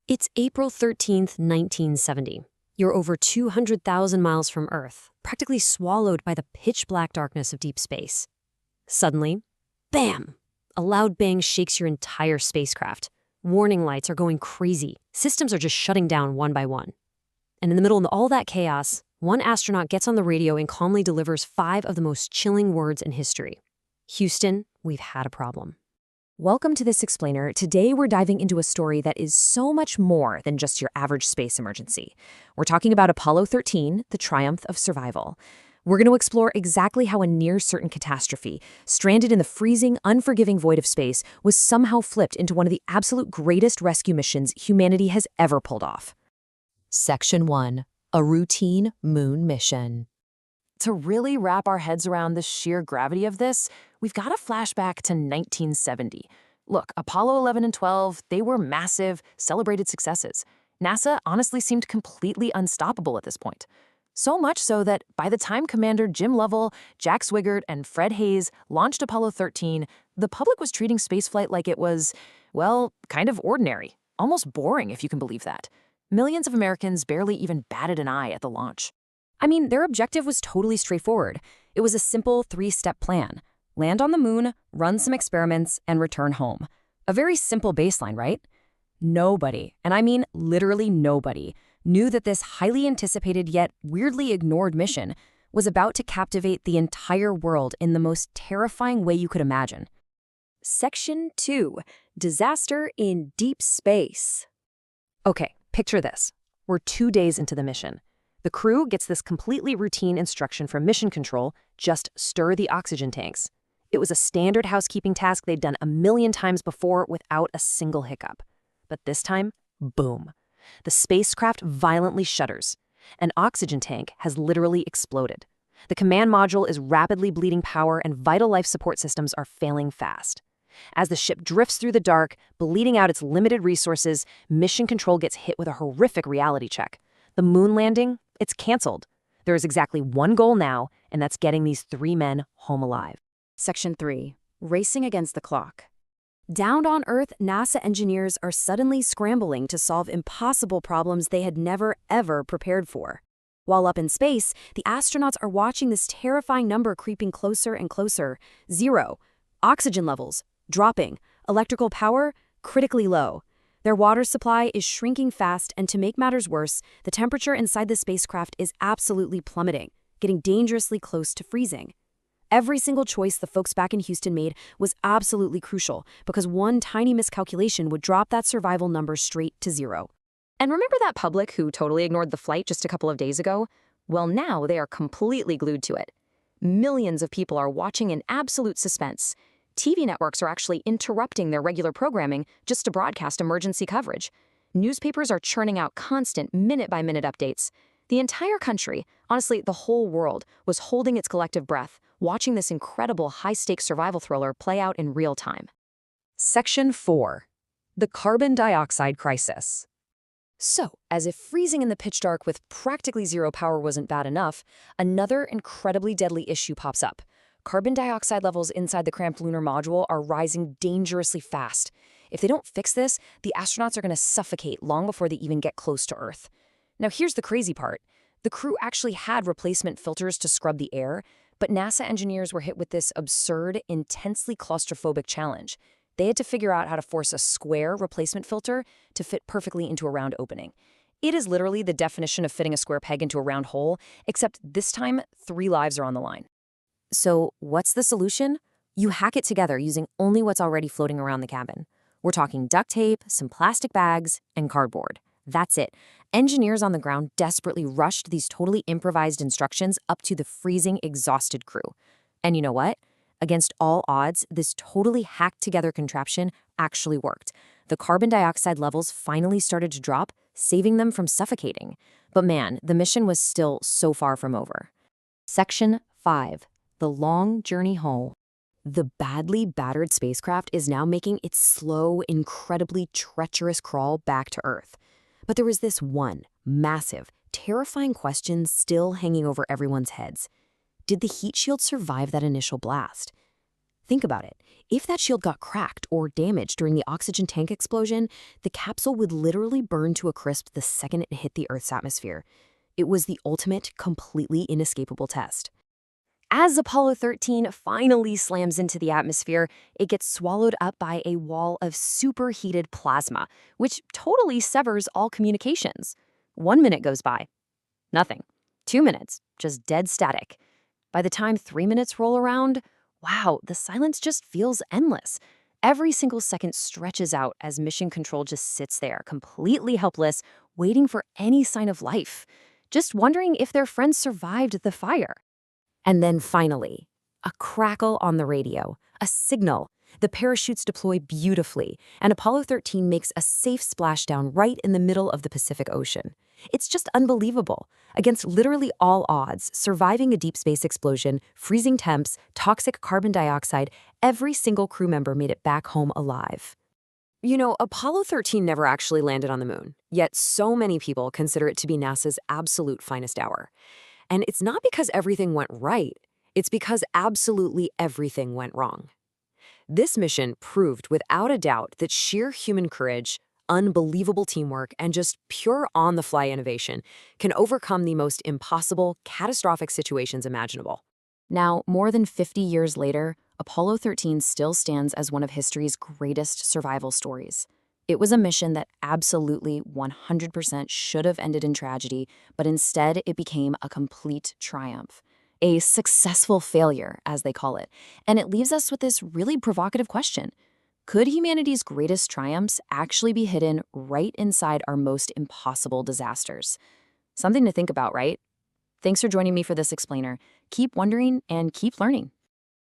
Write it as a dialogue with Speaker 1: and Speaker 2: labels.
Speaker 1: It's April 13th, 1970. You're over 200,000 miles from Earth, practically swallowed by the pitch-black darkness of deep space. Suddenly, bam! A loud bang shakes your entire spacecraft. Warning lights are going crazy. Systems are just shutting down one by one. And in the middle of all that chaos, one astronaut gets on the radio and calmly delivers 5 of the most chilling words in history. Houston, we've had a problem.
Speaker 2: Welcome to This Explainer. Today we're diving into a story that is so much more than just your average space emergency. We're talking about Apollo 13, the triumph of survival. We're going to explore exactly how a near-certain catastrophe, stranded in the freezing, unforgiving void of space, was somehow flipped into one of the absolute greatest rescue missions humanity has ever pulled off. Section 1. A routine moon mission. To really wrap our heads around the sheer gravity of this, we've got to flashback to 1970. Look, Apollo 11 and 12, they were massive, celebrated successes. NASA honestly seemed completely unstoppable at this point. So much so that by the time Commander Jim Lovell, Jack Swigert, and Fred Hayes launched Apollo 13, the public was treating spaceflight like it was, well, kind of ordinary, almost boring if you can believe that. Millions of Americans barely even batted an eye at the launch. I mean, their objective was totally straightforward. It was a simple 3-step plan. Land on the moon, run some experiments, and return home. A very simple baseline, right? Nobody, and I mean literally nobody, knew that this highly anticipated yet weirdly ignored mission was about to captivate the entire world in the most terrifying way you could imagine. Section 2. Disaster in Deep Space. Okay, picture this. We're 2 days into the mission. The crew gets this completely routine instruction from Mission Control: just stir the oxygen tanks. It was a standard housekeeping task they'd done a million times before without a single hiccup. But this time, boom. The spacecraft violently shudders. An oxygen tank has literally exploded. The command module is rapidly bleeding power and vital life support systems are failing fast. As the ship drifts through the dark, bleeding out its limited resources, Mission Control gets hit with a horrific reality check. The moon landing, it's canceled. There is exactly one goal now, and that's getting these 3 men home alive. Section 3. Racing against the clock. Down on Earth, NASA engineers are suddenly scrambling to solve impossible problems they had never, ever prepared for. While up in space, the astronauts are watching this terrifying number creeping closer and closer. 0. Oxygen levels dropping. Electrical power critically low. Their water supply is shrinking fast, and to make matters worse, the temperature inside the spacecraft is absolutely plummeting, getting dangerously close to freezing. Every single choice the folks back in Houston made was absolutely crucial, because one tiny miscalculation would drop that survival number straight to 0. And remember that public who totally ignored the flight just a couple of days ago? Well, now they are completely glued to it. Millions of people are watching in absolute suspense. TV networks are actually interrupting their regular programming just to broadcast emergency coverage. Newspapers are churning out constant minute-by-minute updates. The entire country, honestly the whole world, was holding its collective breath, watching this incredible high-stakes survival thriller play out in real time. Section 4. The carbon dioxide crisis. So, as if freezing in the pitch dark with practically 0 power wasn't bad enough, another incredibly deadly issue pops up. Carbon dioxide levels inside the cramped lunar module are rising dangerously fast. If they don't fix this, the astronauts are going to suffocate long before they even get close to Earth. Now here's the crazy part. The crew actually had replacement filters to scrub the air, but NASA engineers were hit with this absurd, intensely claustrophobic challenge. They had to figure out how to force a square replacement filter to fit perfectly into a round opening. It is literally the definition of fitting a square peg into a round hole, except this time 3 lives are on the line. So what's the solution? You hack it together using only what's already floating around the cabin. We're talking duct tape, some plastic bags, and cardboard. That's it. Engineers on the ground desperately rushed these totally improvised instructions up to the freezing, exhausted crew. And you know what? Against all odds, this totally hacked-together contraption actually worked. The carbon dioxide levels finally started to drop, saving them from suffocating. But man, the mission was still so far from over. Section 5. The long journey home. The badly battered spacecraft is now making its slow, incredibly treacherous crawl back to Earth. But there was this one massive, terrifying question still hanging over everyone's heads. Did the heat shield survive that initial blast? Think about it. If that shield got cracked or damaged during the oxygen tank explosion, the capsule would literally burn to a crisp the second it hit the Earth's atmosphere. It was the ultimate, completely inescapable test.
Speaker 1: As Apollo 13 finally slams into the atmosphere, it gets swallowed up by a wall of superheated plasma, which totally severs all communications. 1 minute goes by. Nothing. 2 minutes. Just dead static. By the time 3 minutes roll around, wow, the silence just feels endless. Every single second stretches out as Mission Control just sits there, completely helpless, waiting for any sign of life, just wondering if their friends survived the fire. And then finally, a crackle on the radio, a signal. The parachutes deploy beautifully, and Apollo 13 makes a safe splashdown right in the middle of the Pacific Ocean. It's just unbelievable. Against literally all odds, surviving a deep space explosion, freezing temps, toxic carbon dioxide, every single crew member made it back home alive. You know, Apollo 13 never actually landed on the moon, yet so many people consider it to be NASA's absolute finest hour. And it's not because everything went right, it's because absolutely everything went wrong. This mission proved without a doubt that sheer human courage, unbelievable teamwork, and just pure on-the-fly innovation can overcome the most impossible, catastrophic situations imaginable.
Speaker 2: Now, more than 50 years later, Apollo 13 still stands as one of history's greatest survival stories. It was a mission that absolutely 100% should have ended in tragedy, but instead it became a complete triumph. A successful failure, as they call it. And it leaves us with this really provocative question. Could humanity's greatest triumphs actually be hidden right inside our most impossible disasters? Something to think about, right? Thanks for joining me for this explainer. Keep wondering and keep learning.